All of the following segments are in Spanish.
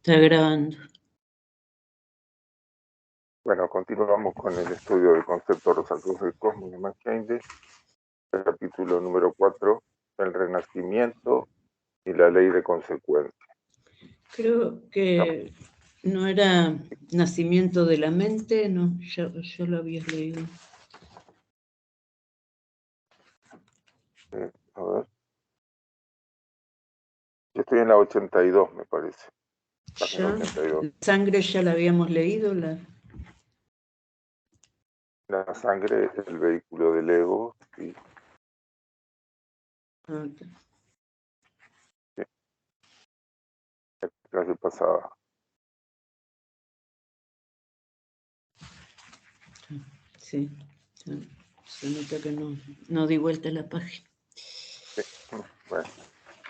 Está grabando. Bueno, continuamos con el estudio del concepto Rosacruz del Cosmos de Max Heindel, capítulo número 4, el renacimiento y la ley de consecuencia. Creo que no era Nacimiento de la Mente, no, ya lo habías leído. A ver. Yo estoy en la 82, me parece. Ya, 82. la sangre ya la habíamos leído. La sangre, el vehículo del ego, sí. Okay. Sí. La clase pasada. Sí, se nota que no di vuelta a la página. Sí.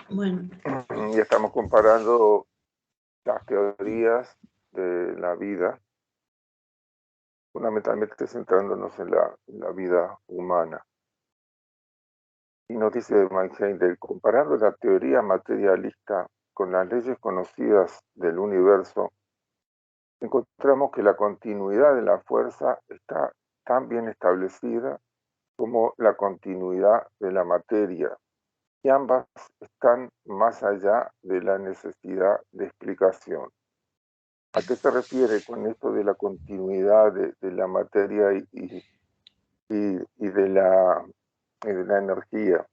Bueno. Y estamos comparando las teorías de la vida, fundamentalmente centrándonos en la vida humana. Y nos dice Mike Heindel, comparando la teoría materialista con las leyes conocidas del universo, encontramos que la continuidad de la fuerza está tan bien establecida como la continuidad de la materia, y ambas están más allá de la necesidad de explicación. ¿A qué se refiere con esto de la continuidad de la materia y de la energía?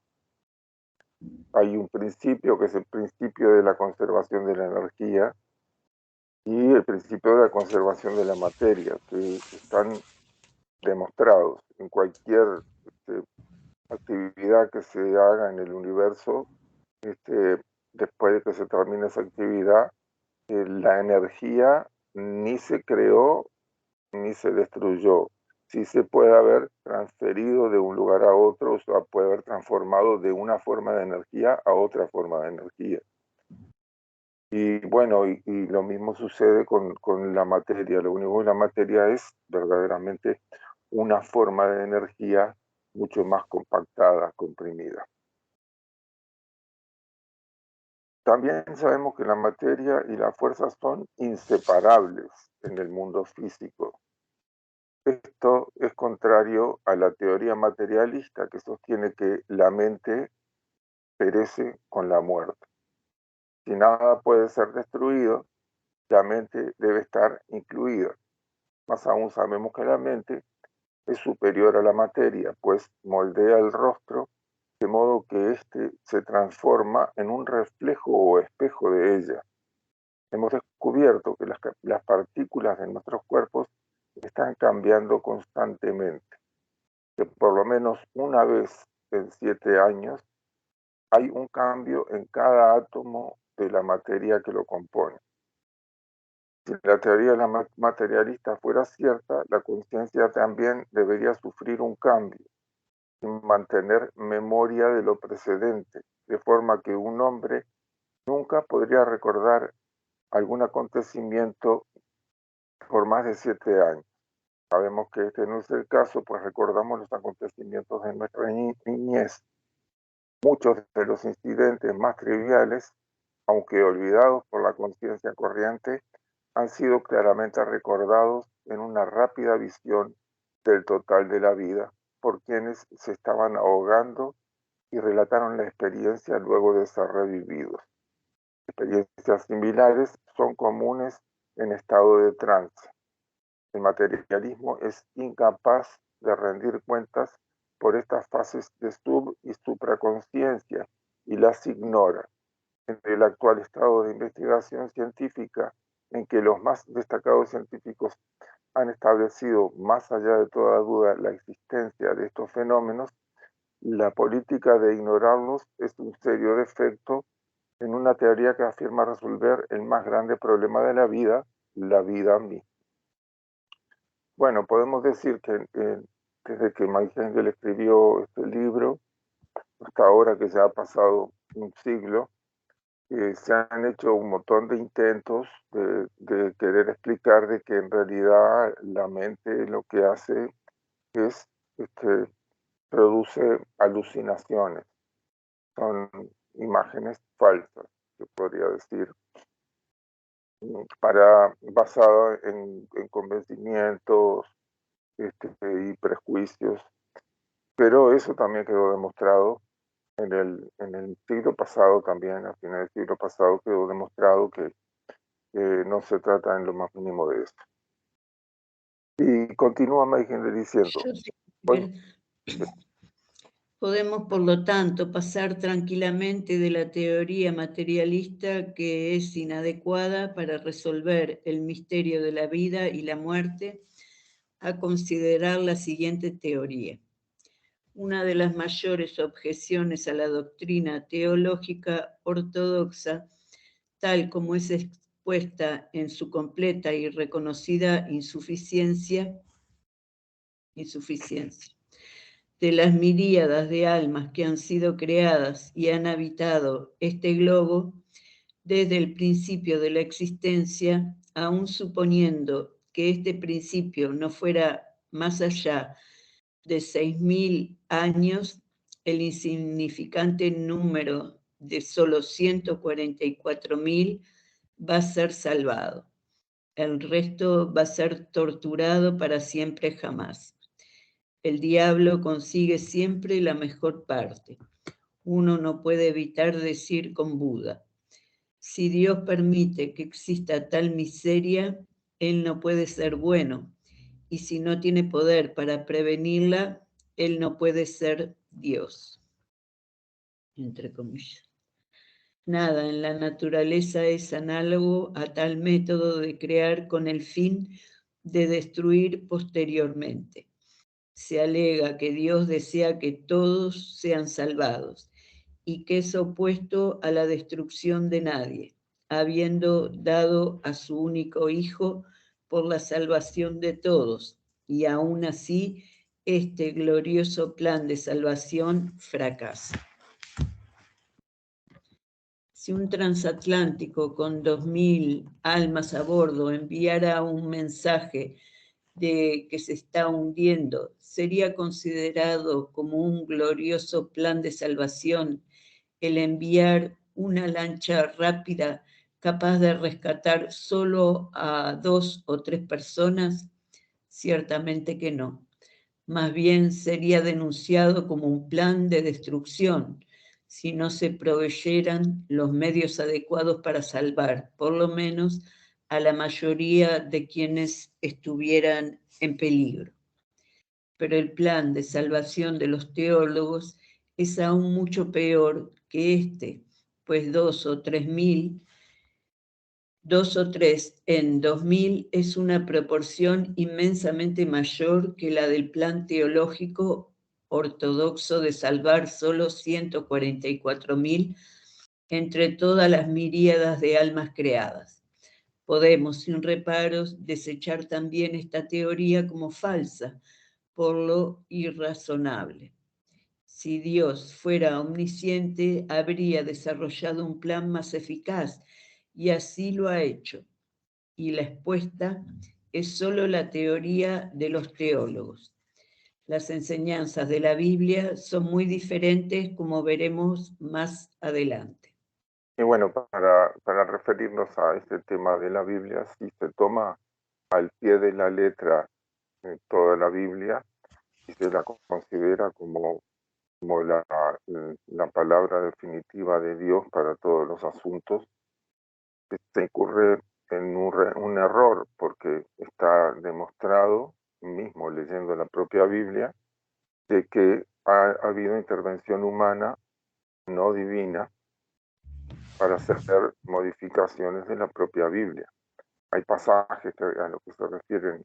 Hay un principio que es el principio de la conservación de la energía y el principio de la conservación de la materia, que están demostrados en cualquier actividad que se haga en el universo. Después de que se termine esa actividad, la energía ni se creó ni se destruyó. Sí se puede haber transferido de un lugar a otro, o sea, puede haber transformado de una forma de energía a otra forma de energía. Y bueno, y lo mismo sucede con la materia. Lo único que la materia es verdaderamente una forma de energía mucho más compactada, comprimida. También sabemos que la materia y la fuerza son inseparables en el mundo físico. Esto es contrario a la teoría materialista que sostiene que la mente perece con la muerte. Si nada puede ser destruido, la mente debe estar incluida. Más aún sabemos que la mente es superior a la materia, pues moldea el rostro de modo que éste se transforma en un reflejo o espejo de ella. Hemos descubierto que las partículas de nuestros cuerpos están cambiando constantemente, que por lo menos una vez en 7 años hay un cambio en cada átomo de la materia que lo compone. Si la teoría de la materialista fuera cierta, la conciencia también debería sufrir un cambio, sin mantener memoria de lo precedente, de forma que un hombre nunca podría recordar algún acontecimiento por más de 7 años. Sabemos que este no es el caso, pues recordamos los acontecimientos de nuestra niñez. Muchos de los incidentes más triviales, aunque olvidados por la conciencia corriente, han sido claramente recordados en una rápida visión del total de la vida por quienes se estaban ahogando y relataron la experiencia luego de ser revividos. Experiencias similares son comunes en estado de trance. El materialismo es incapaz de rendir cuentas por estas fases de sub y supraconsciencia y las ignora. En el actual estado de investigación científica, en que los más destacados científicos han establecido más allá de toda duda la existencia de estos fenómenos, la política de ignorarlos es un serio defecto en una teoría que afirma resolver el más grande problema de la vida misma. Bueno, podemos decir que desde que Mike Engel escribió este libro, hasta ahora que ya ha pasado un siglo, se han hecho un montón de intentos de querer explicar de que en realidad la mente lo que hace es, produce alucinaciones, son imágenes falsas, se podría decir. basada en convencimientos y prejuicios, pero eso también quedó demostrado en el siglo pasado también, a finales del siglo pasado quedó demostrado que no se trata en lo más mínimo de esto. Y continúa Meijinger diciendo, Yo sé bueno, que podemos, por lo tanto, pasar tranquilamente de la teoría materialista, que es inadecuada para resolver el misterio de la vida y la muerte, a considerar la siguiente teoría. Una de las mayores objeciones a la doctrina teológica ortodoxa, tal como es expuesta en su completa y reconocida insuficiencia de las miríadas de almas que han sido creadas y han habitado este globo desde el principio de la existencia, aun suponiendo que este principio no fuera más allá de 6.000 años, el insignificante número de solo 144.000 va a ser salvado. El resto va a ser torturado para siempre jamás. El diablo consigue siempre la mejor parte. Uno no puede evitar decir con Buda, si Dios permite que exista tal miseria, Él no puede ser bueno, y si no tiene poder para prevenirla, Él no puede ser Dios, entre comillas. Nada en la naturaleza es análogo a tal método de crear con el fin de destruir posteriormente. Se alega que Dios desea que todos sean salvados y que es opuesto a la destrucción de nadie, habiendo dado a su único Hijo por la salvación de todos, y aún así este glorioso plan de salvación fracasa. Si un transatlántico con 2.000 almas a bordo enviara un mensaje de que se está hundiendo, sería considerado como un glorioso plan de salvación el enviar una lancha rápida capaz de rescatar solo a 2 o 3 personas? Ciertamente que no. Más bien sería denunciado como un plan de destrucción si no se proveyeran los medios adecuados para salvar, por lo menos, a la mayoría de quienes estuvieran en peligro. Pero el plan de salvación de los teólogos es aún mucho peor que este, pues 2 o 3.000, 2 o 3 en 2.000 es una proporción inmensamente mayor que la del plan teológico ortodoxo de salvar solo 144.000 entre todas las miríadas de almas creadas. Podemos, sin reparos, desechar también esta teoría como falsa, por lo irrazonable. Si Dios fuera omnisciente, habría desarrollado un plan más eficaz, y así lo ha hecho. Y la expuesta es solo la teoría de los teólogos. Las enseñanzas de la Biblia son muy diferentes, como veremos más adelante. y bueno, para referirnos a este tema de la Biblia, si se toma al pie de la letra toda la Biblia y se la considera como la palabra definitiva de Dios para todos los asuntos, se incurre en un error, porque está demostrado, mismo leyendo la propia Biblia, de que ha habido intervención humana no divina para hacer modificaciones de la propia Biblia. Hay pasajes a lo que se refieren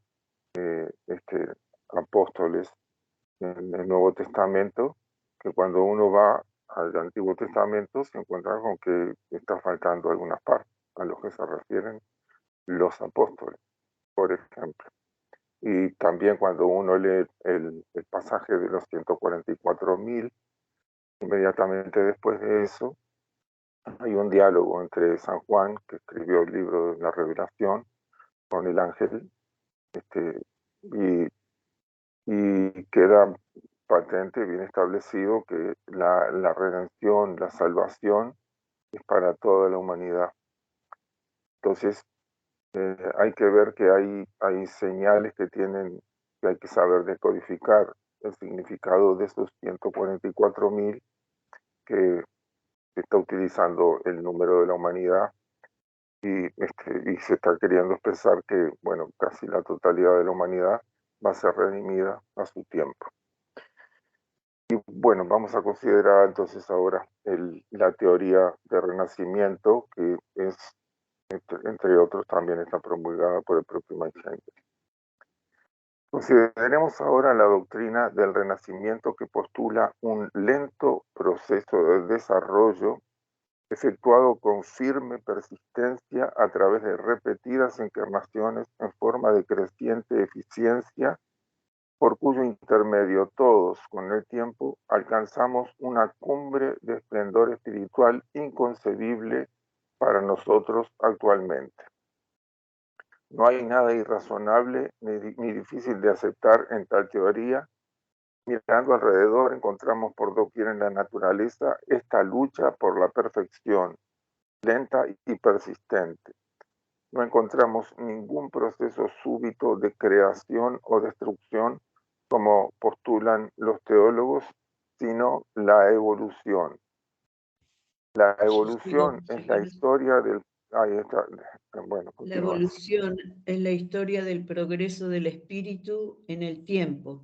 apóstoles en el Nuevo Testamento, que cuando uno va al Antiguo Testamento se encuentra con que está faltando algunas partes a lo que se refieren los apóstoles, por ejemplo. Y también cuando uno lee el pasaje de los 144.000, inmediatamente después de eso hay un diálogo entre San Juan, que escribió el libro de la Revelación, con el ángel, y, y queda patente, bien establecido, que la redención, la salvación es para toda la humanidad. Entonces, hay que ver que hay señales que hay que saber decodificar el significado de esos 144.000 que está utilizando el número de la humanidad y se está queriendo expresar que, bueno, casi la totalidad de la humanidad va a ser redimida a su tiempo. Y bueno, vamos a considerar entonces ahora la teoría de renacimiento, que es, entre otros, también está promulgada por el propio Mike Henry. Consideremos ahora la doctrina del renacimiento, que postula un lento proceso de desarrollo efectuado con firme persistencia a través de repetidas encarnaciones en forma de creciente eficiencia, por cuyo intermedio todos, con el tiempo, alcanzamos una cumbre de esplendor espiritual inconcebible para nosotros actualmente. No hay nada irrazonable ni difícil de aceptar en tal teoría. Mirando alrededor, encontramos por doquier en la naturaleza esta lucha por la perfección, lenta y persistente. No encontramos ningún proceso súbito de creación o destrucción, como postulan los teólogos, sino la evolución. La evolución es la historia del... Ahí está. Bueno, la continúa. evolución es la historia del progreso del espíritu en el tiempo,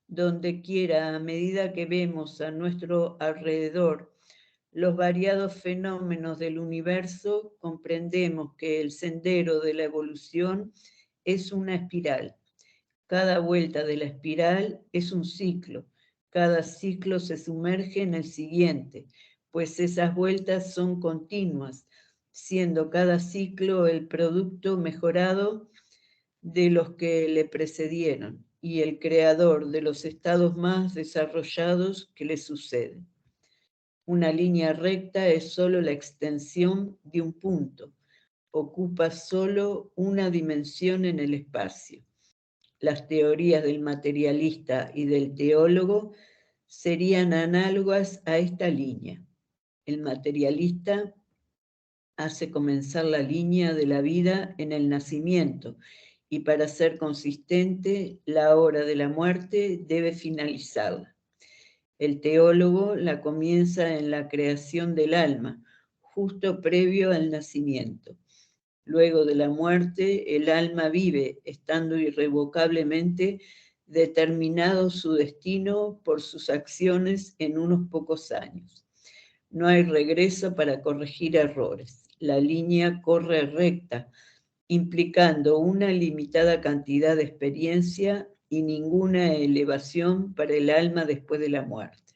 donde quiera, a medida que vemos a nuestro alrededor los variados fenómenos del universo, comprendemos que el sendero de la evolución es una espiral. Cada vuelta de la espiral es un ciclo. Cada ciclo se sumerge en el siguiente, pues esas vueltas son continuas, siendo cada ciclo el producto mejorado de los que le precedieron y el creador de los estados más desarrollados que le suceden. Una línea recta es solo la extensión de un punto, ocupa solo una dimensión en el espacio. Las teorías del materialista y del teólogo serían análogas a esta línea. El materialista hace comenzar la línea de la vida en el nacimiento y para ser consistente, la hora de la muerte debe finalizarla. El teólogo la comienza en la creación del alma, justo previo al nacimiento. Luego de la muerte, el alma vive, estando irrevocablemente determinado su destino por sus acciones en unos pocos años. No hay regreso para corregir errores. La línea corre recta, implicando una limitada cantidad de experiencia y ninguna elevación para el alma después de la muerte.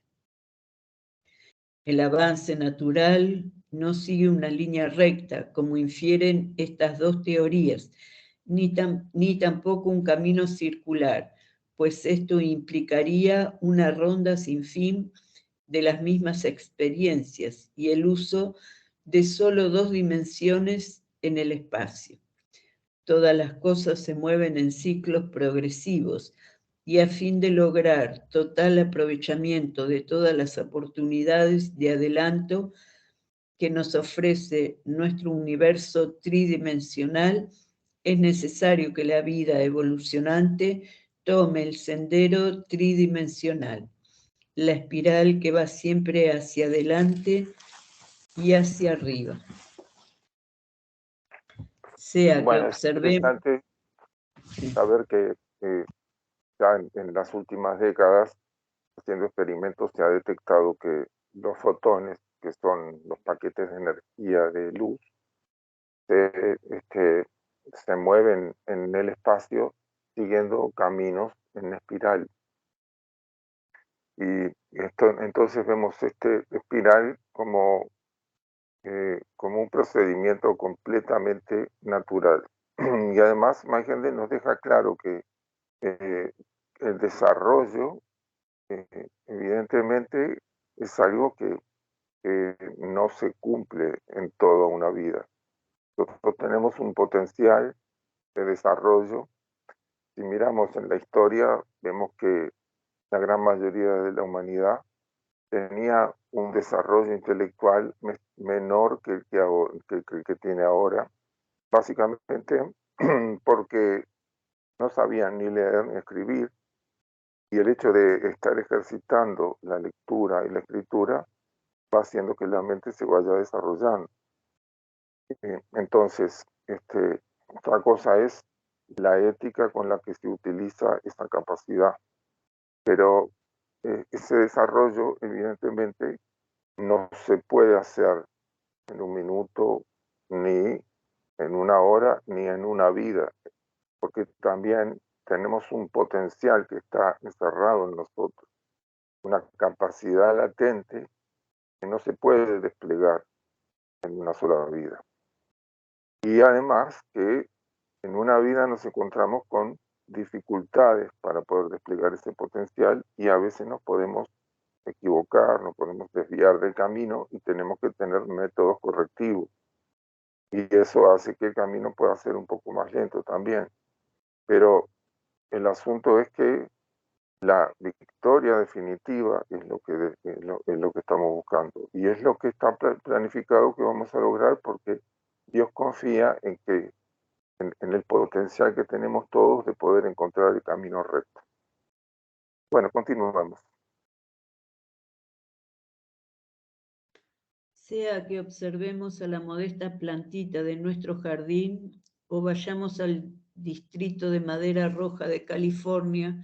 El avance natural no sigue una línea recta, como infieren estas dos teorías, ni tampoco un camino circular, pues esto implicaría una ronda sin fin de las mismas experiencias y el uso de solo dos dimensiones en el espacio. Todas las cosas se mueven en ciclos progresivos y a fin de lograr total aprovechamiento de todas las oportunidades de adelanto que nos ofrece nuestro universo tridimensional, es necesario que la vida evolucionante tome el sendero tridimensional, la espiral que va siempre hacia adelante y hacia arriba. Sea que Es observemos... interesante saber que ya en las últimas décadas, haciendo experimentos, se ha detectado que los fotones, que son los paquetes de energía de luz, se mueven en el espacio siguiendo caminos en espiral. Y entonces vemos este espiral como un procedimiento completamente natural. Y además, Magende nos deja claro que el desarrollo, evidentemente, es algo que no se cumple en toda una vida. Nosotros tenemos un potencial de desarrollo. Si miramos en la historia, vemos que la gran mayoría de la humanidad tenía un desarrollo intelectual menor que el que tiene ahora, básicamente porque no sabían ni leer ni escribir, y el hecho de estar ejercitando la lectura y la escritura va haciendo que la mente se vaya desarrollando. Entonces, otra cosa es la ética con la que se utiliza esa capacidad, pero ese desarrollo evidentemente no se puede hacer en un minuto, ni en una hora, ni en una vida, porque también tenemos un potencial que está encerrado en nosotros, una capacidad latente que no se puede desplegar en una sola vida. Y además que en una vida nos encontramos con dificultades para poder desplegar ese potencial y a veces nos podemos equivocar, nos podemos desviar del camino y tenemos que tener métodos correctivos. Y eso hace que el camino pueda ser un poco más lento también. Pero el asunto es que la victoria definitiva es lo que, es lo que estamos buscando. Y es lo que está planificado que vamos a lograr porque Dios confía en que en el potencial que tenemos todos de poder encontrar el camino recto. Bueno, continuamos. Sea que observemos a la modesta plantita de nuestro jardín o vayamos al distrito de madera roja de California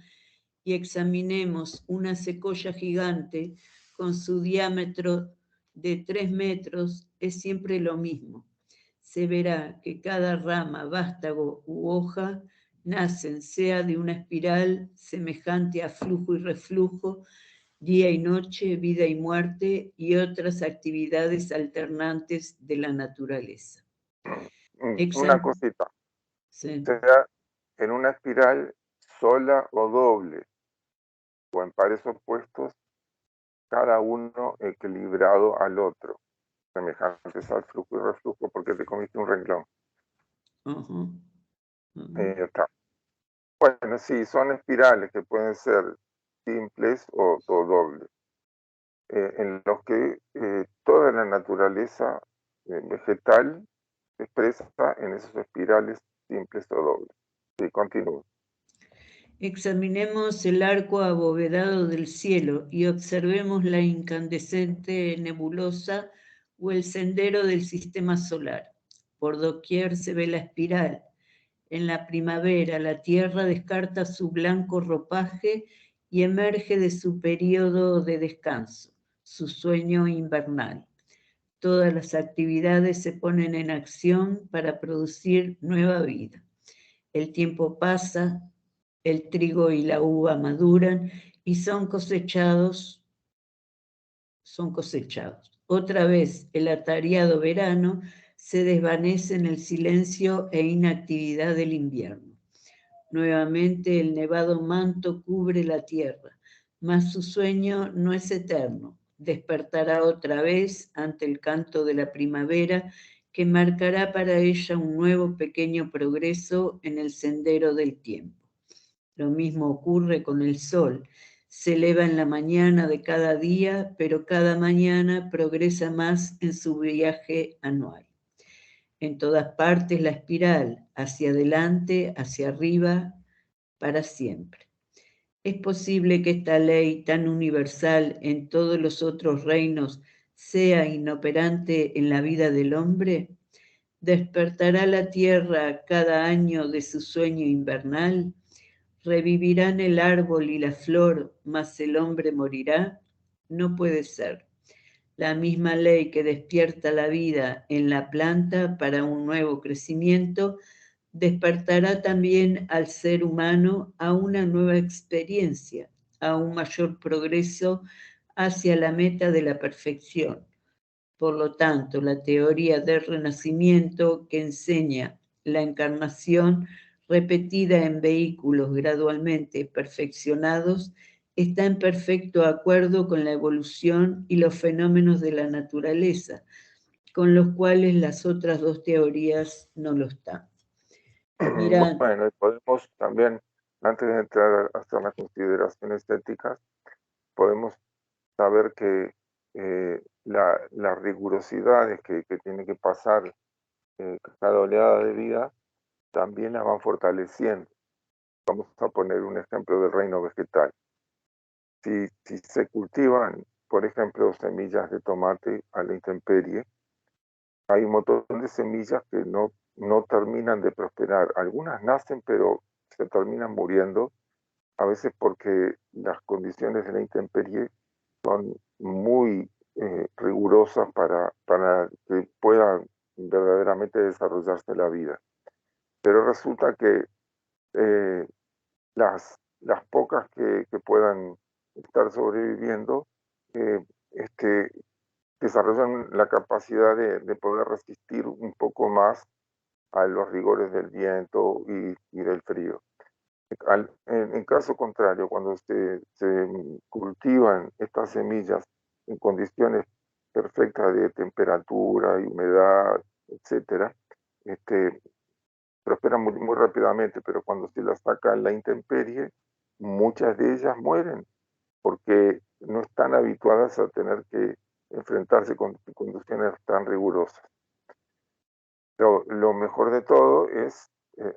y examinemos una secoya gigante con su diámetro de 3 metros, es siempre lo mismo. Se verá que cada rama, vástago u hoja nacen sea de una espiral semejante a flujo y reflujo, día y noche, vida y muerte y otras actividades alternantes de la naturaleza. Una cosita, Sí. sea en una espiral sola o doble, o en pares opuestos, cada uno equilibrado al otro, semejantes al flujo y reflujo, porque te comiste un renglón. Uh-huh. Ya está. Bueno, sí, son espirales que pueden ser simples o dobles, en los que toda la naturaleza vegetal se expresa en esos espirales simples o dobles. Sí, continúo. Examinemos el arco abovedado del cielo y observemos la incandescente nebulosa o el sendero del sistema solar. Por doquier se ve la espiral. En la primavera la tierra descarta su blanco ropaje y emerge de su periodo de descanso, su sueño invernal. Todas las actividades se ponen en acción para producir nueva vida. El tiempo pasa, el trigo y la uva maduran y son cosechados. Otra vez el atareado verano se desvanece en el silencio e inactividad del invierno. Nuevamente el nevado manto cubre la tierra, mas su sueño no es eterno. Despertará otra vez ante el canto de la primavera que marcará para ella un nuevo pequeño progreso en el sendero del tiempo. Lo mismo ocurre con el sol. Se eleva en la mañana de cada día, pero cada mañana progresa más en su viaje anual. En todas partes la espiral, hacia adelante, hacia arriba, para siempre. ¿Es posible que esta ley tan universal en todos los otros reinos sea inoperante en la vida del hombre? ¿Despertará la tierra cada año de su sueño invernal? ¿Revivirán el árbol y la flor, mas el hombre morirá? No puede ser. La misma ley que despierta la vida en la planta para un nuevo crecimiento, despertará también al ser humano a una nueva experiencia, a un mayor progreso hacia la meta de la perfección. Por lo tanto, la teoría del renacimiento que enseña la encarnación repetida en vehículos gradualmente perfeccionados está en perfecto acuerdo con la evolución y los fenómenos de la naturaleza, con los cuales las otras dos teorías no lo están. Mira, Bueno, y podemos también, antes de entrar hasta las consideraciones éticas, podemos saber que las rigurosidades que tiene que pasar cada oleada de vida también las van fortaleciendo. Vamos a poner un ejemplo del reino vegetal. Si se cultivan, por ejemplo, semillas de tomate a la intemperie, hay un montón de semillas que no terminan de prosperar. Algunas nacen, pero se terminan muriendo, a veces porque las condiciones de la intemperie son muy rigurosas para que pueda verdaderamente desarrollarse la vida. Pero resulta que las pocas que puedan estar sobreviviendo desarrollan la capacidad de poder resistir un poco más a los rigores del viento y del frío. En caso contrario, cuando se cultivan estas semillas en condiciones perfectas de temperatura y humedad, etcétera, prosperan muy rápidamente, pero cuando se las saca a la intemperie, muchas de ellas mueren porque no están habituadas a tener que enfrentarse con condiciones tan rigurosas. Lo mejor de todo es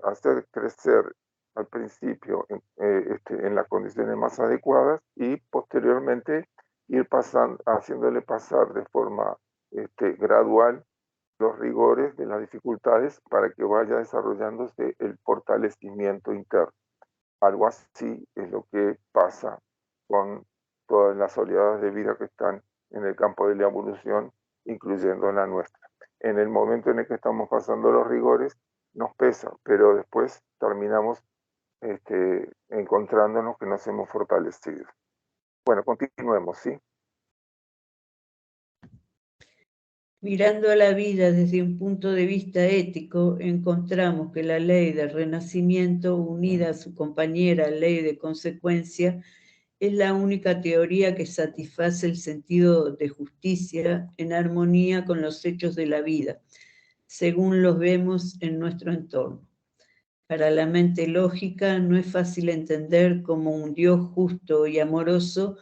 hacer crecer al principio en las condiciones más adecuadas y posteriormente ir haciéndole pasar de forma gradual los rigores de las dificultades para que vaya desarrollándose el fortalecimiento interno. Algo así es lo que pasa con todas las oleadas de vida que están en el campo de la evolución, incluyendo la nuestra. En el momento en el que estamos pasando los rigores, nos pesa, pero después terminamos encontrándonos que nos hemos fortalecido. Bueno, continuemos, ¿sí? Mirando a la vida desde un punto de vista ético, encontramos que la ley del renacimiento, unida a su compañera ley de consecuencia, es la única teoría que satisface el sentido de justicia en armonía con los hechos de la vida, según los vemos en nuestro entorno. Para la mente lógica no es fácil entender cómo un Dios justo y amoroso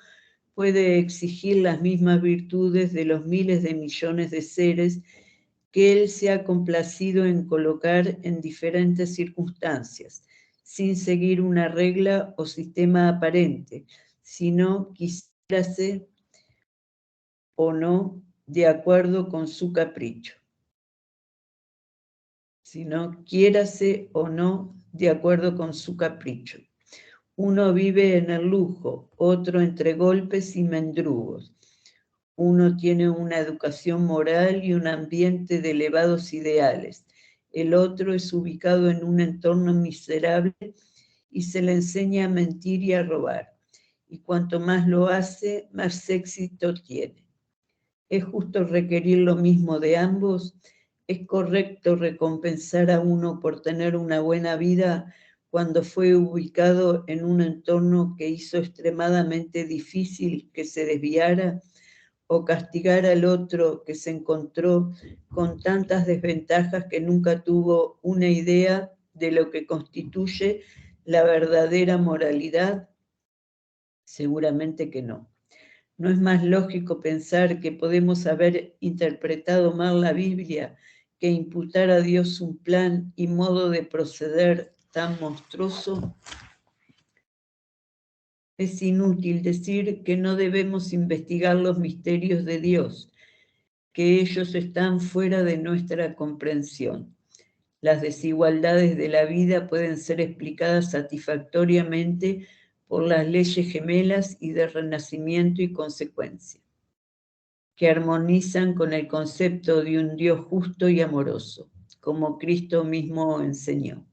puede exigir las mismas virtudes de los miles de millones de seres que Él se ha complacido en colocar en diferentes circunstancias, sin seguir una regla o sistema aparente, sino quisiérase o no de acuerdo con su capricho. Sino quiérase o no de acuerdo con su capricho. Uno vive en el lujo, otro entre golpes y mendrugos. Uno tiene una educación moral y un ambiente de elevados ideales. El otro es ubicado en un entorno miserable y se le enseña a mentir y a robar. Y cuanto más lo hace, más éxito tiene. ¿Es justo requerir lo mismo de ambos? ¿Es correcto recompensar a uno por tener una buena vida cuando fue ubicado en un entorno que hizo extremadamente difícil que se desviara? ¿O castigar al otro que se encontró con tantas desventajas que nunca tuvo una idea de lo que constituye la verdadera moralidad? Seguramente que no. ¿No es más lógico pensar que podemos haber interpretado mal la Biblia que imputar a Dios un plan y modo de proceder tan monstruoso? Es inútil decir que no debemos investigar los misterios de Dios, que ellos están fuera de nuestra comprensión. Las desigualdades de la vida pueden ser explicadas satisfactoriamente por las leyes gemelas y de renacimiento y consecuencia, que armonizan con el concepto de un Dios justo y amoroso, como Cristo mismo enseñó.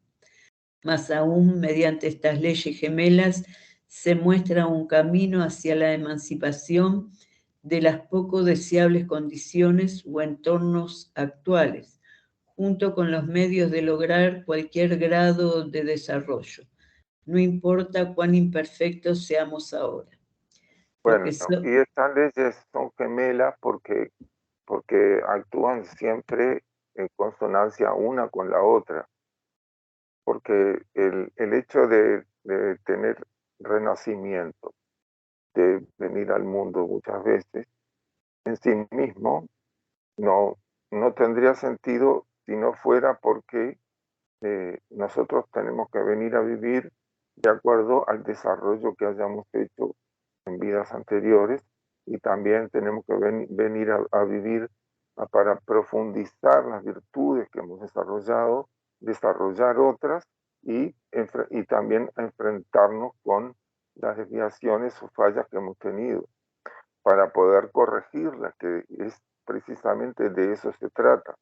Más aún, mediante estas leyes gemelas, se muestra un camino hacia la emancipación de las poco deseables condiciones o entornos actuales, junto con los medios de lograr cualquier grado de desarrollo, no importa cuán imperfectos seamos ahora. Bueno, y estas leyes son gemelas porque actúan siempre en consonancia una con la otra, porque el hecho de tener renacimiento, de venir al mundo muchas veces, en sí mismo no tendría sentido si no fuera porque nosotros tenemos que venir a vivir de acuerdo al desarrollo que hayamos hecho en vidas anteriores, y también tenemos que venir a vivir para profundizar las virtudes que hemos desarrollado, desarrollar otras y también enfrentarnos con las desviaciones o fallas que hemos tenido para poder corregirlas, que es precisamente de eso se trata.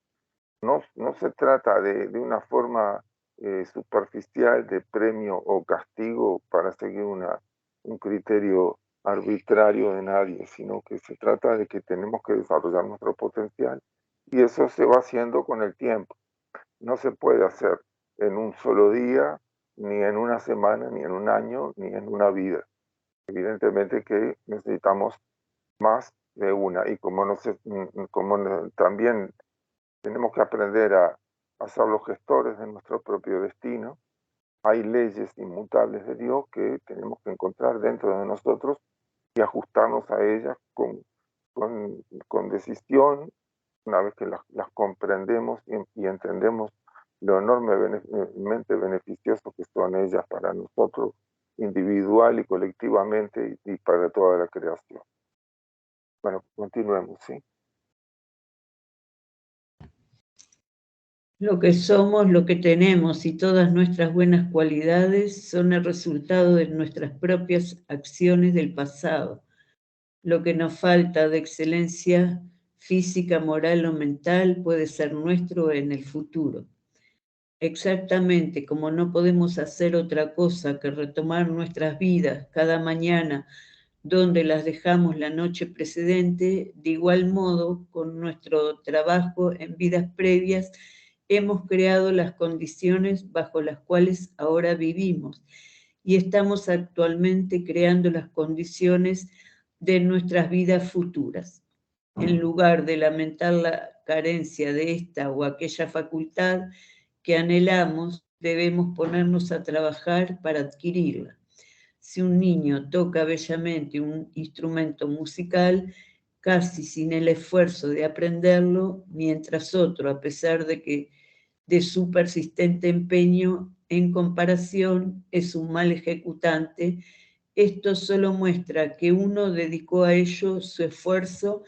No se trata de una forma superficial de premio o castigo para seguir un criterio arbitrario de nadie, sino que se trata de que tenemos que desarrollar nuestro potencial, y eso se va haciendo con el tiempo. No se puede hacer en un solo día, ni en una semana, ni en un año, ni en una vida. Evidentemente que necesitamos más de una, y también tenemos que aprender a ser los gestores de nuestro propio destino. Hay leyes inmutables de Dios que tenemos que encontrar dentro de nosotros y ajustarnos a ellas con decisión, una vez que las comprendemos y entendemos lo enormemente beneficioso que son ellas para nosotros individual y colectivamente, y para toda la creación. Bueno, continuemos, ¿sí? Lo que somos, lo que tenemos y todas nuestras buenas cualidades son el resultado de nuestras propias acciones del pasado. Lo que nos falta de excelencia física, moral o mental puede ser nuestro en el futuro. Exactamente como no podemos hacer otra cosa que retomar nuestras vidas cada mañana donde las dejamos la noche precedente, de igual modo, con nuestro trabajo en vidas previas, hemos creado las condiciones bajo las cuales ahora vivimos y estamos actualmente creando las condiciones de nuestras vidas futuras. En lugar de lamentar la carencia de esta o aquella facultad que anhelamos, debemos ponernos a trabajar para adquirirla. Si un niño toca bellamente un instrumento musical, casi sin el esfuerzo de aprenderlo, mientras otro, a pesar de su persistente empeño en comparación, es un mal ejecutante, esto solo muestra que uno dedicó a ello su esfuerzo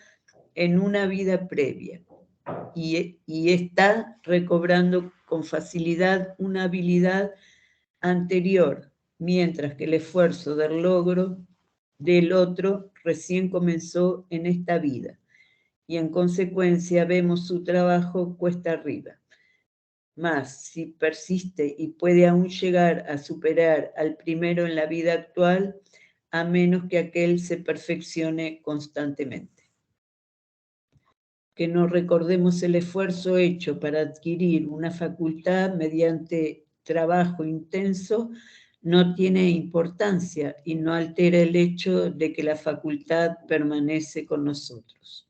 en una vida previa y está recobrando con facilidad una habilidad anterior, mientras que el esfuerzo del logro del otro recién comenzó en esta vida, y en consecuencia vemos su trabajo cuesta arriba. Mas, si persiste y puede aún llegar a superar al primero en la vida actual, a menos que aquel se perfeccione constantemente. Que no recordemos el esfuerzo hecho para adquirir una facultad mediante trabajo intenso no tiene importancia y no altera el hecho de que la facultad permanece con nosotros.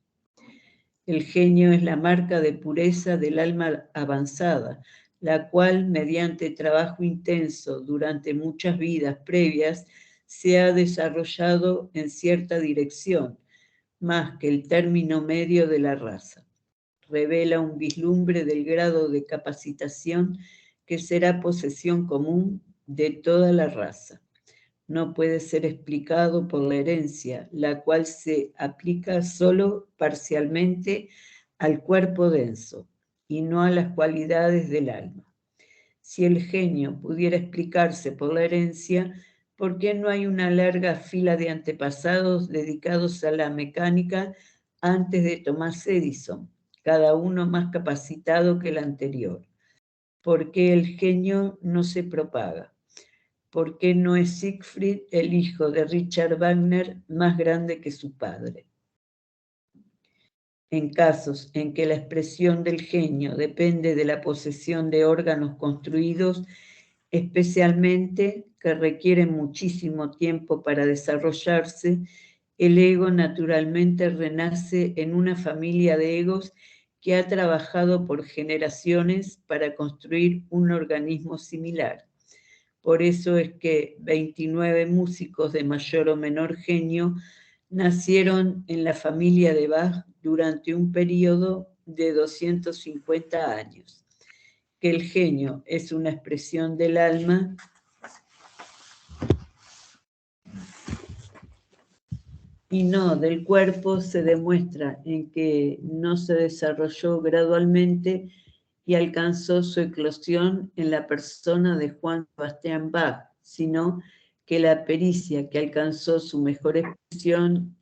El genio es la marca de pureza del alma avanzada, la cual, mediante trabajo intenso durante muchas vidas previas, se ha desarrollado en cierta dirección, más que el término medio de la raza. Revela un vislumbre del grado de capacitación que será posesión común de toda la raza. No puede ser explicado por la herencia, la cual se aplica solo parcialmente al cuerpo denso y no a las cualidades del alma. Si el genio pudiera explicarse por la herencia, ¿por qué no hay una larga fila de antepasados dedicados a la mecánica antes de Thomas Edison, cada uno más capacitado que el anterior? ¿Por qué el genio no se propaga? ¿Por qué no es Siegfried, el hijo de Richard Wagner, más grande que su padre? En casos en que la expresión del genio depende de la posesión de órganos construidos, especialmente que requieren muchísimo tiempo para desarrollarse, el ego naturalmente renace en una familia de egos que ha trabajado por generaciones para construir un organismo similar. Por eso es que 29 músicos de mayor o menor genio nacieron en la familia de Bach durante un periodo de 250 años, que el genio es una expresión del alma y no del cuerpo, se demuestra en que no se desarrolló gradualmente y alcanzó su eclosión en la persona de Juan Sebastián Bach, sino que la pericia que alcanzó su mejor expresión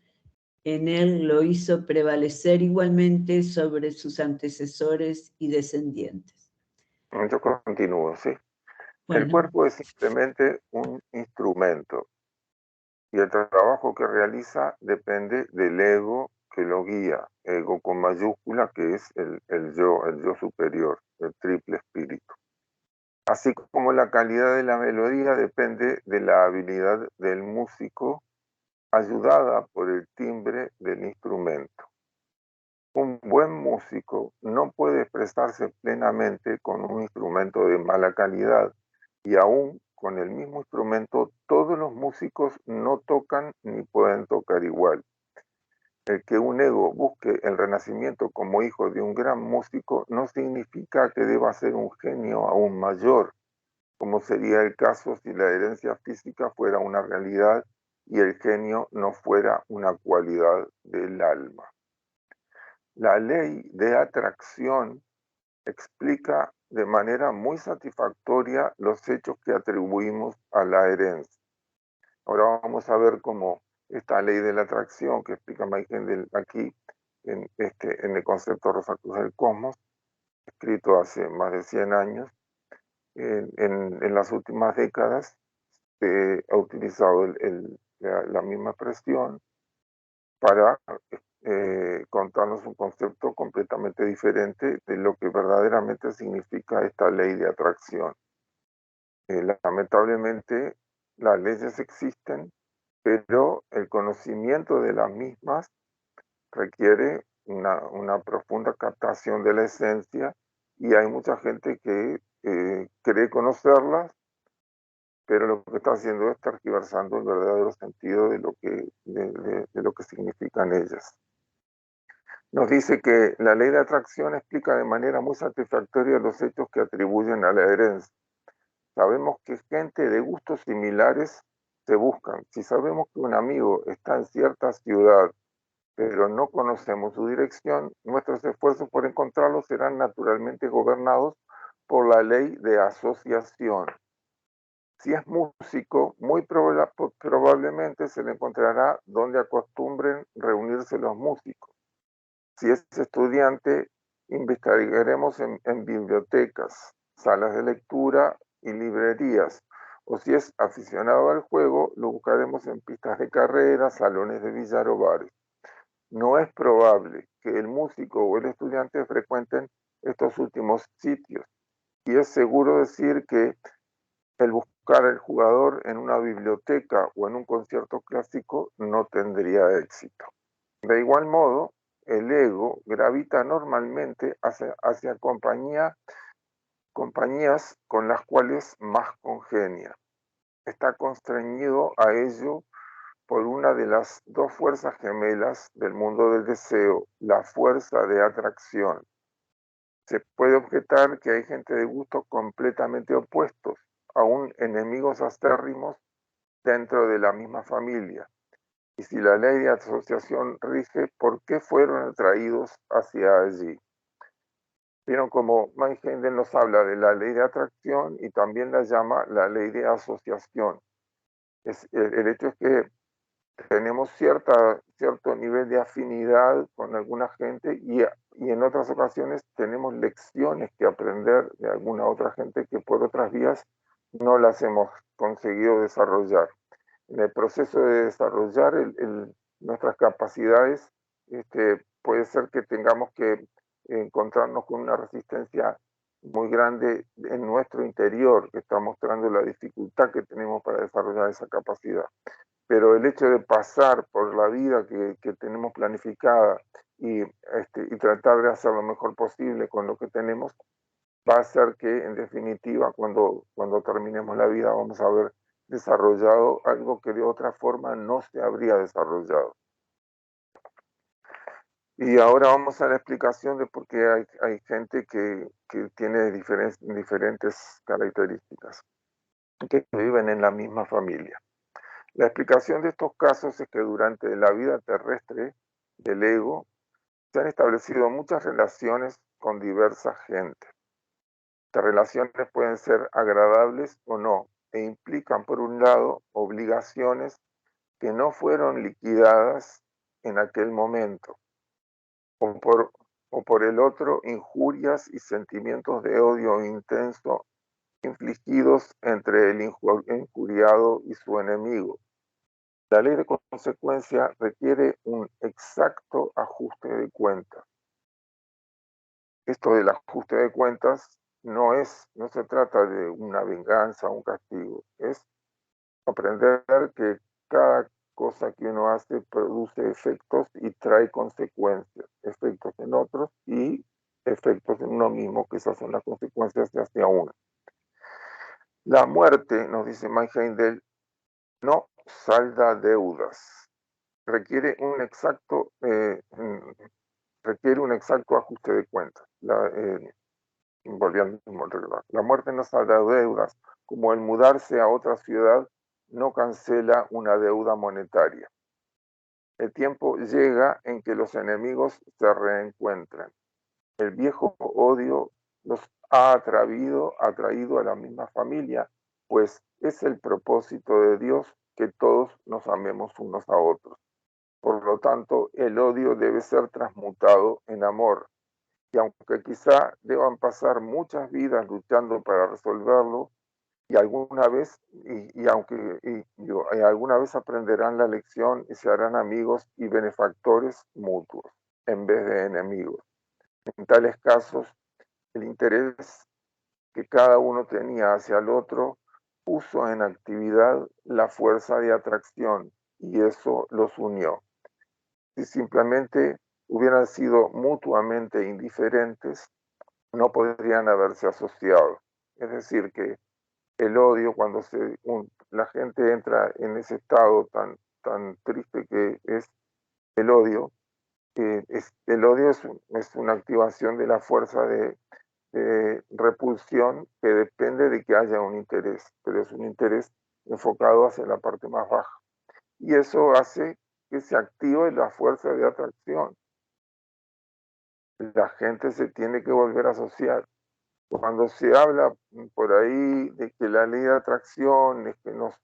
en él lo hizo prevalecer igualmente sobre sus antecesores y descendientes. Yo continúo, ¿sí? El Bueno, cuerpo es simplemente un instrumento y el trabajo que realiza depende del ego que lo guía, ego con mayúscula, que es el yo superior, el triple espíritu. Así como la calidad de la melodía depende de la habilidad del músico, ayudada por el timbre del instrumento. Un buen músico no puede expresarse plenamente con un instrumento de mala calidad y aún con el mismo instrumento todos los músicos no tocan ni pueden tocar igual. El que un ego busque el renacimiento como hijo de un gran músico no significa que deba ser un genio aún mayor, como sería el caso si la herencia física fuera una realidad y el genio no fuera una cualidad del alma. La ley de atracción explica de manera muy satisfactoria los hechos que atribuimos a la herencia. Ahora vamos a ver cómo esta ley de la atracción que explica Mike aquí en el concepto Rosacruz del Cosmos, escrito hace más de 100 años, en las últimas décadas se ha utilizado la misma expresión para contarnos un concepto completamente diferente de lo que verdaderamente significa esta ley de atracción. Lamentablemente, las leyes existen, pero el conocimiento de las mismas requiere una profunda captación de la esencia y hay mucha gente que cree conocerlas, pero lo que está haciendo es tergiversando el verdadero sentido de lo que significan ellas. Nos dice que la ley de atracción explica de manera muy satisfactoria los hechos que atribuyen a la herencia. Sabemos que gente de gustos similares se buscan. Si sabemos que un amigo está en cierta ciudad, pero no conocemos su dirección, nuestros esfuerzos por encontrarlo serán naturalmente gobernados por la ley de asociación. Si es músico, muy probablemente se le encontrará donde acostumbren reunirse los músicos. Si es estudiante, investigaremos en bibliotecas, salas de lectura y librerías. O si es aficionado al juego, lo buscaremos en pistas de carrera, salones de billar o bares. No es probable que el músico o el estudiante frecuenten estos últimos sitios. Y es seguro decir que el buscar al jugador en una biblioteca o en un concierto clásico no tendría éxito. De igual modo, el ego gravita normalmente hacia compañías con las cuales más congenia. Está constreñido a ello por una de las dos fuerzas gemelas del mundo del deseo, la fuerza de atracción. Se puede objetar que hay gente de gustos completamente opuestos, aún enemigos acérrimos dentro de la misma familia. Y si la ley de asociación rige, ¿por qué fueron atraídos hacia allí? Vieron como Mike nos habla de la ley de atracción y también la llama la ley de asociación. El hecho es que tenemos cierto nivel de afinidad con alguna gente y en otras ocasiones tenemos lecciones que aprender de alguna otra gente que por otras vías no las hemos conseguido desarrollar. En el proceso de desarrollar nuestras capacidades, puede ser que tengamos que encontrarnos con una resistencia muy grande en nuestro interior, que está mostrando la dificultad que tenemos para desarrollar esa capacidad. Pero el hecho de pasar por la vida que tenemos planificada y tratar de hacer lo mejor posible con lo que tenemos, va a hacer que, en definitiva, cuando terminemos la vida, vamos a haber desarrollado algo que de otra forma no se habría desarrollado. Y ahora vamos a la explicación de por qué hay gente que tiene diferentes características, que viven en la misma familia. La explicación de estos casos es que durante la vida terrestre del ego se han establecido muchas relaciones con diversa gente. Estas relaciones pueden ser agradables o no, e implican, por un lado, obligaciones que no fueron liquidadas en aquel momento, o por el otro, injurias y sentimientos de odio intenso infligidos entre el injuriado y su enemigo. La ley de consecuencia requiere un exacto ajuste de cuentas. Esto del ajuste de cuentas no se trata de una venganza o un castigo, es aprender que cada cosa que uno hace produce efectos y trae consecuencias, efectos en otros y efectos en uno mismo, que esas son las consecuencias hacia uno. La muerte, nos dice Mike Heindel, no salda deudas, requiere un exacto ajuste de cuentas. Volviendo al reloj. La muerte no salda deudas, como el mudarse a otra ciudad no cancela una deuda monetaria. El tiempo llega en que los enemigos se reencuentran. El viejo odio los ha atraído a la misma familia, pues es el propósito de Dios que todos nos amemos unos a otros. Por lo tanto, el odio debe ser transmutado en amor. Y aunque quizá deban pasar muchas vidas luchando para resolverlo, y alguna vez, alguna vez aprenderán la lección y se harán amigos y benefactores mutuos, en vez de enemigos. En tales casos, el interés que cada uno tenía hacia el otro puso en actividad la fuerza de atracción y eso los unió. Si simplemente hubieran sido mutuamente indiferentes, no podrían haberse asociado. Es decir, que el odio, cuando la gente entra en ese estado tan triste que es el odio, el odio es una activación de la fuerza de repulsión que depende de que haya un interés, pero es un interés enfocado hacia la parte más baja. Y eso hace que se active la fuerza de atracción. La gente se tiene que volver a asociar. Cuando se habla por ahí de que la ley de atracción es que nos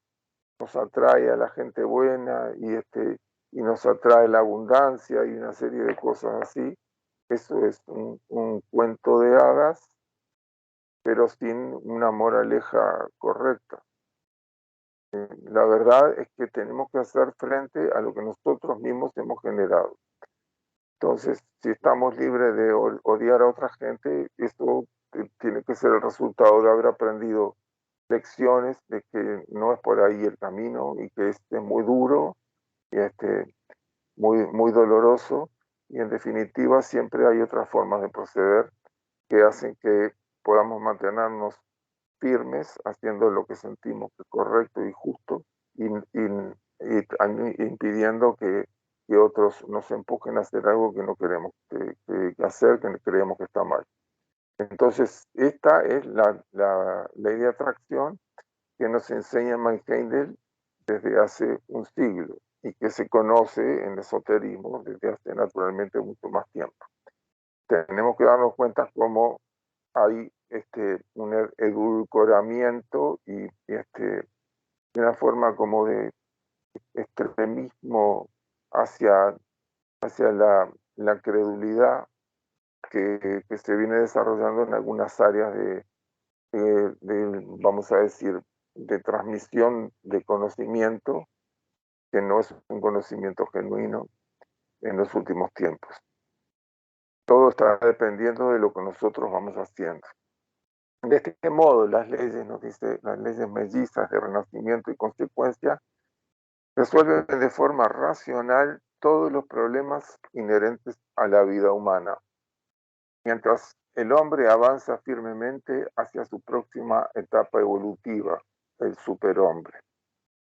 atrae a la gente buena y nos atrae la abundancia y una serie de cosas así, eso es un cuento de hadas, pero sin una moraleja correcta. La verdad es que tenemos que hacer frente a lo que nosotros mismos hemos generado. Entonces, si estamos libres de odiar a otra gente, esto tiene que ser el resultado de haber aprendido lecciones de que no es por ahí el camino y que es muy duro y muy doloroso, y en definitiva siempre hay otras formas de proceder que hacen que podamos mantenernos firmes haciendo lo que sentimos que es correcto y justo y impidiendo que otros nos empujen a hacer algo que no queremos hacer, que creemos que está mal. Entonces, esta es la ley de atracción que nos enseña Mike Heindel desde hace un siglo y que se conoce en el esoterismo desde hace naturalmente mucho más tiempo. Tenemos que darnos cuenta cómo hay un edulcoramiento y una forma como de extremismo hacia la credulidad que se viene desarrollando en algunas áreas vamos a decir, de transmisión de conocimiento, que no es un conocimiento genuino en los últimos tiempos. Todo está dependiendo de lo que nosotros vamos haciendo. De este modo, las leyes, nos dice, las leyes mellizas de renacimiento y consecuencia, resuelven de forma racional todos los problemas inherentes a la vida humana, mientras el hombre avanza firmemente hacia su próxima etapa evolutiva, el superhombre.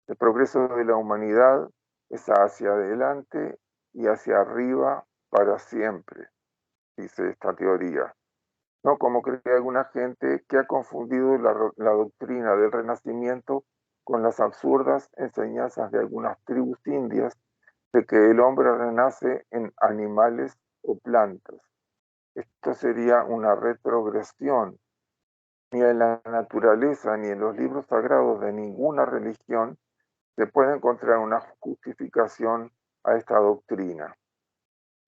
El progreso de la humanidad es hacia adelante y hacia arriba para siempre, dice esta teoría. No como cree alguna gente que ha confundido la doctrina del Renacimiento con las absurdas enseñanzas de algunas tribus indias de que el hombre renace en animales o plantas. Esto sería una retrogresión. Ni en la naturaleza ni en los libros sagrados de ninguna religión se puede encontrar una justificación a esta doctrina.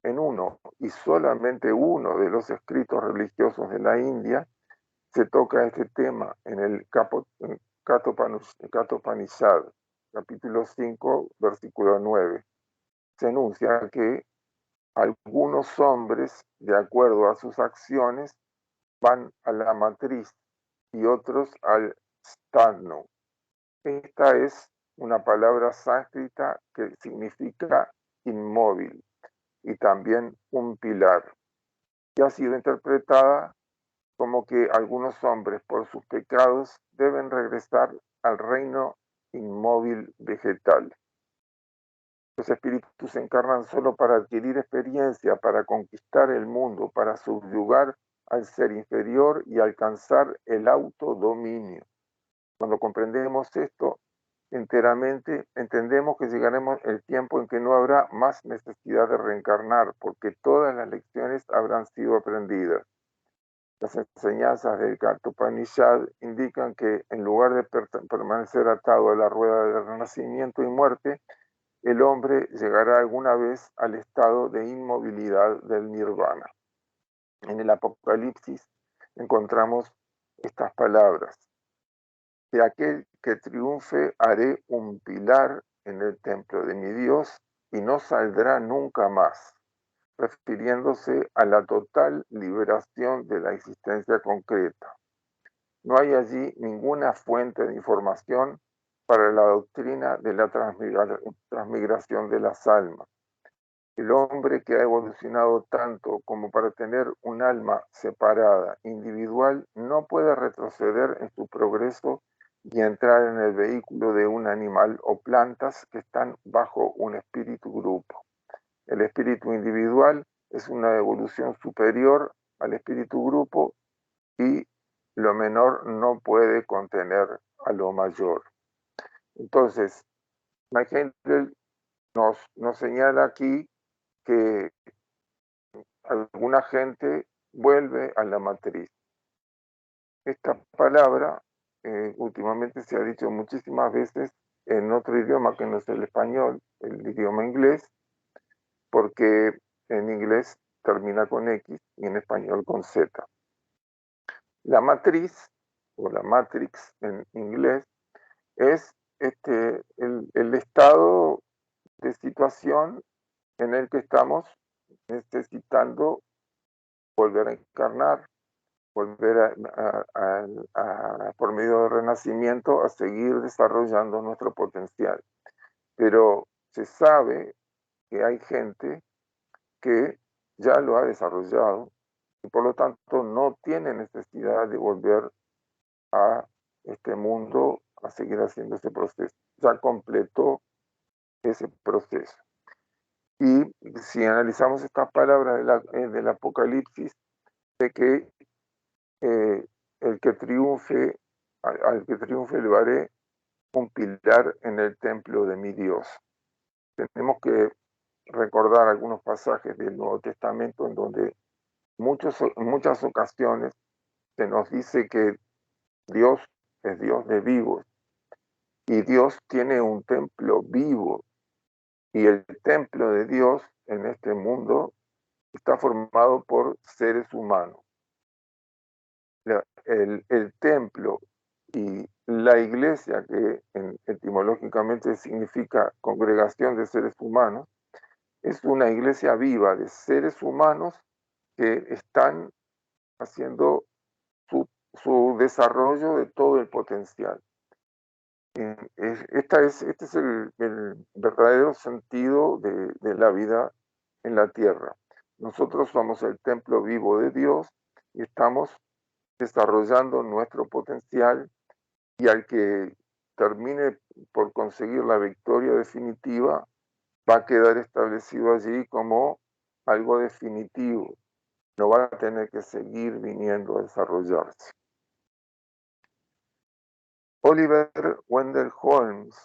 En uno y solamente uno de los escritos religiosos de la India se toca este tema en el Kathopanishad, capítulo 5, versículo 9. Se enuncia que algunos hombres, de acuerdo a sus acciones, van a la matriz y otros al stano. Esta es una palabra sánscrita que significa inmóvil y también un pilar, y ha sido interpretada como que algunos hombres por sus pecados deben regresar al reino inmóvil vegetal. Los espíritus se encarnan solo para adquirir experiencia, para conquistar el mundo, para subyugar al ser inferior y alcanzar el autodominio. Cuando comprendemos esto enteramente, entendemos que llegaremos el tiempo en que no habrá más necesidad de reencarnar, porque todas las lecciones habrán sido aprendidas. Las enseñanzas del Kathopanishad indican que en lugar de permanecer atado a la rueda del renacimiento y muerte, el hombre llegará alguna vez al estado de inmovilidad del nirvana. En el Apocalipsis encontramos estas palabras: de aquel que triunfe haré un pilar en el templo de mi Dios y no saldrá nunca más, refiriéndose a la total liberación de la existencia concreta. No hay allí ninguna fuente de información para la doctrina de la transmigración de las almas. El hombre que ha evolucionado tanto como para tener un alma separada, individual, no puede retroceder en su progreso y entrar en el vehículo de un animal o plantas que están bajo un espíritu grupo. El espíritu individual es una evolución superior al espíritu grupo y lo menor no puede contener a lo mayor. Entonces, Mike Handel nos señala aquí que alguna gente vuelve a la matriz. Esta palabra últimamente se ha dicho muchísimas veces en otro idioma que no es el español, el idioma inglés, porque en inglés termina con X y en español con Z. La matriz, o la matrix en inglés, es el estado de situación en el que estamos necesitando volver a encarnar, volver por medio del renacimiento a seguir desarrollando nuestro potencial. Pero se sabe que hay gente que ya lo ha desarrollado y por lo tanto no tiene necesidad de volver a este mundo a seguir haciendo ese proceso. Ya completó ese proceso. Y si analizamos estas palabras del Apocalipsis, de que el que triunfe, al que triunfe le haré un pilar en el templo de mi Dios. Tenemos que recordar algunos pasajes del Nuevo Testamento en donde en muchas ocasiones se nos dice que Dios es Dios de vivos y Dios tiene un templo vivo, y el templo de Dios en este mundo está formado por seres humanos. El templo y la iglesia, que etimológicamente significa congregación de seres humanos, es una iglesia viva de seres humanos que están haciendo su desarrollo de todo el potencial. Este es el verdadero sentido de la vida en la tierra. Nosotros somos el templo vivo de Dios y estamos desarrollando nuestro potencial, y al que termine por conseguir la victoria definitiva va a quedar establecido allí como algo definitivo, no va a tener que seguir viniendo a desarrollarse. Oliver Wendell Holmes,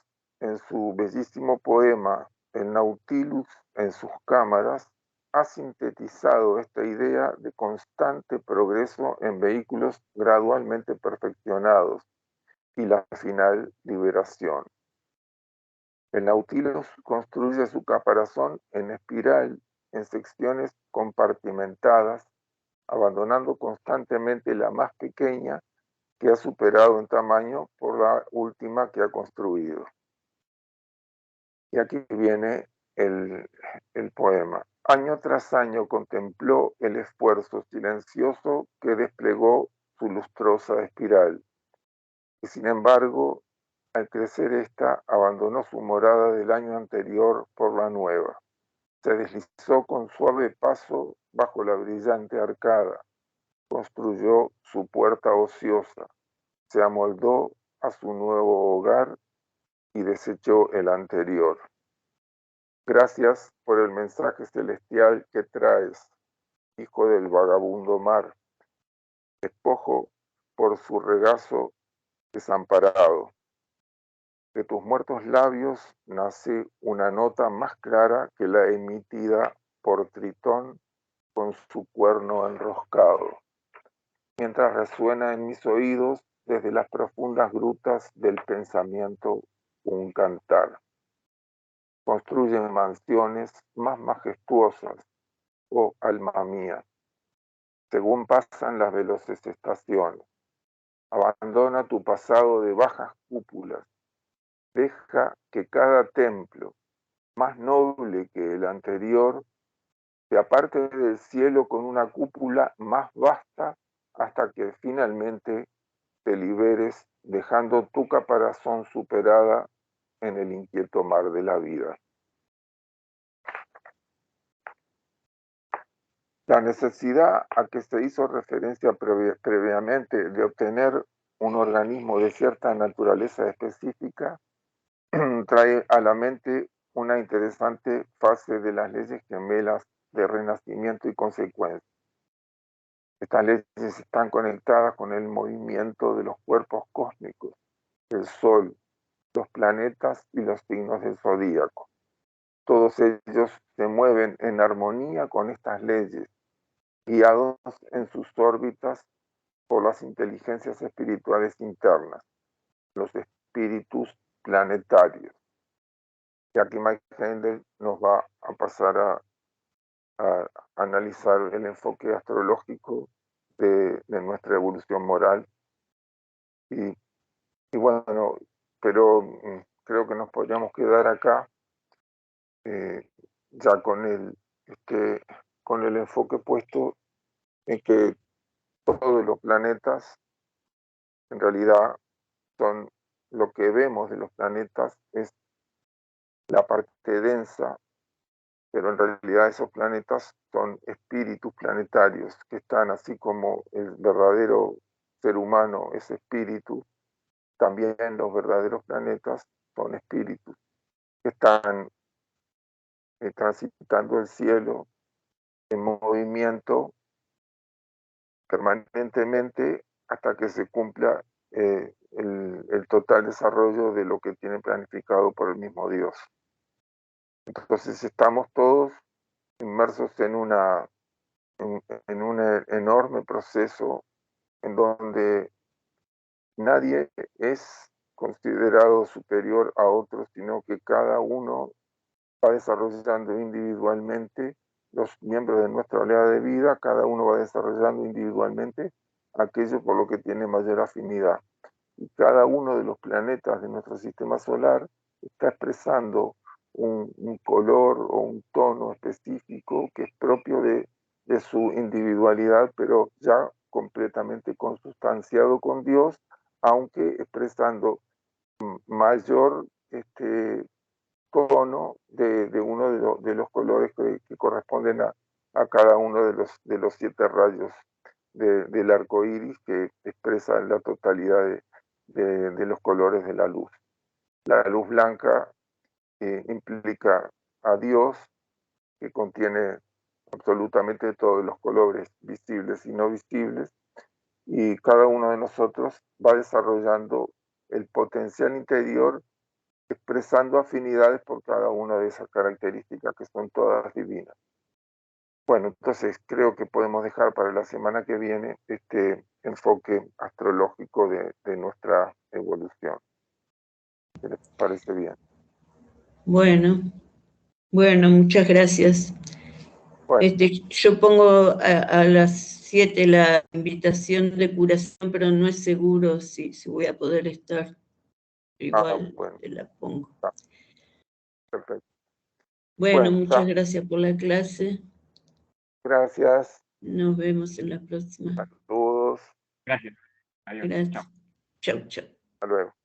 en su bellísimo poema El Nautilus en sus cámaras, ha sintetizado esta idea de constante progreso en vehículos gradualmente perfeccionados y la final liberación. El Nautilus construye su caparazón en espiral en secciones compartimentadas, abandonando constantemente la más pequeña que ha superado en tamaño por la última que ha construido. Y aquí viene el poema. Año tras año contempló el esfuerzo silencioso que desplegó su lustrosa espiral. Y sin embargo, al crecer esta, abandonó su morada del año anterior por la nueva. Se deslizó con suave paso bajo la brillante arcada. Construyó su puerta ociosa. Se amoldó a su nuevo hogar y desechó el anterior. Gracias por el mensaje celestial que traes, hijo del vagabundo mar. Despojo por su regazo desamparado. De tus muertos labios nace una nota más clara que la emitida por Tritón con su cuerno enroscado, mientras resuena en mis oídos desde las profundas grutas del pensamiento un cantar. Construye mansiones más majestuosas, oh alma mía, según pasan las veloces estaciones. Abandona tu pasado de bajas cúpulas. Deja que cada templo, más noble que el anterior, se aparte del cielo con una cúpula más vasta hasta que finalmente te liberes, dejando tu caparazón superada en el inquieto mar de la vida. La necesidad a que se hizo referencia previamente de obtener un organismo de cierta naturaleza específica trae a la mente una interesante fase de las leyes gemelas de renacimiento y consecuencia. Estas leyes están conectadas con el movimiento de los cuerpos cósmicos, el Sol, los planetas y los signos del zodíaco. Todos ellos se mueven en armonía con estas leyes, guiados en sus órbitas por las inteligencias espirituales internas, los espíritus planetarios. Y aquí Mike Hendel nos va a pasar a analizar el enfoque astrológico de nuestra evolución moral. Y bueno, pero creo que nos podríamos quedar acá ya con el enfoque puesto en que todos los planetas en realidad son lo que vemos de los planetas es la parte densa, pero en realidad esos planetas son espíritus planetarios que están así como el verdadero ser humano es espíritu, también los verdaderos planetas son espíritus que están transitando el cielo en movimiento permanentemente hasta que se cumpla el total desarrollo de lo que tiene planificado por el mismo Dios. Entonces estamos todos inmersos en un enorme proceso en donde nadie es considerado superior a otro, sino que cada uno va desarrollando individualmente los miembros de nuestra oleada de vida, cada uno va desarrollando individualmente aquello por lo que tiene mayor afinidad. Y cada uno de los planetas de nuestro sistema solar está expresando un color o un tono específico que es propio de su individualidad, pero ya completamente consustanciado con Dios, aunque expresando mayor tono de uno de los colores que corresponden a cada uno de los 7 rayos del arco iris que expresan la totalidad de los colores de la luz. La luz blanca implica a Dios, que contiene absolutamente todos los colores visibles y no visibles, y cada uno de nosotros va desarrollando el potencial interior, expresando afinidades por cada una de esas características que son todas divinas. Bueno, entonces creo que podemos dejar para la semana que viene este enfoque astrológico de nuestra evolución. ¿Qué les parece bien? Bueno, muchas gracias. Bueno. Yo pongo a las 7 la invitación de curación, pero no es seguro si voy a poder estar. Igual Bueno, te la pongo. Perfecto. Bueno, muchas gracias por la clase. Gracias. Nos vemos en la próxima. A todos. Gracias. Adiós. Gracias. Chau, chau. Hasta luego.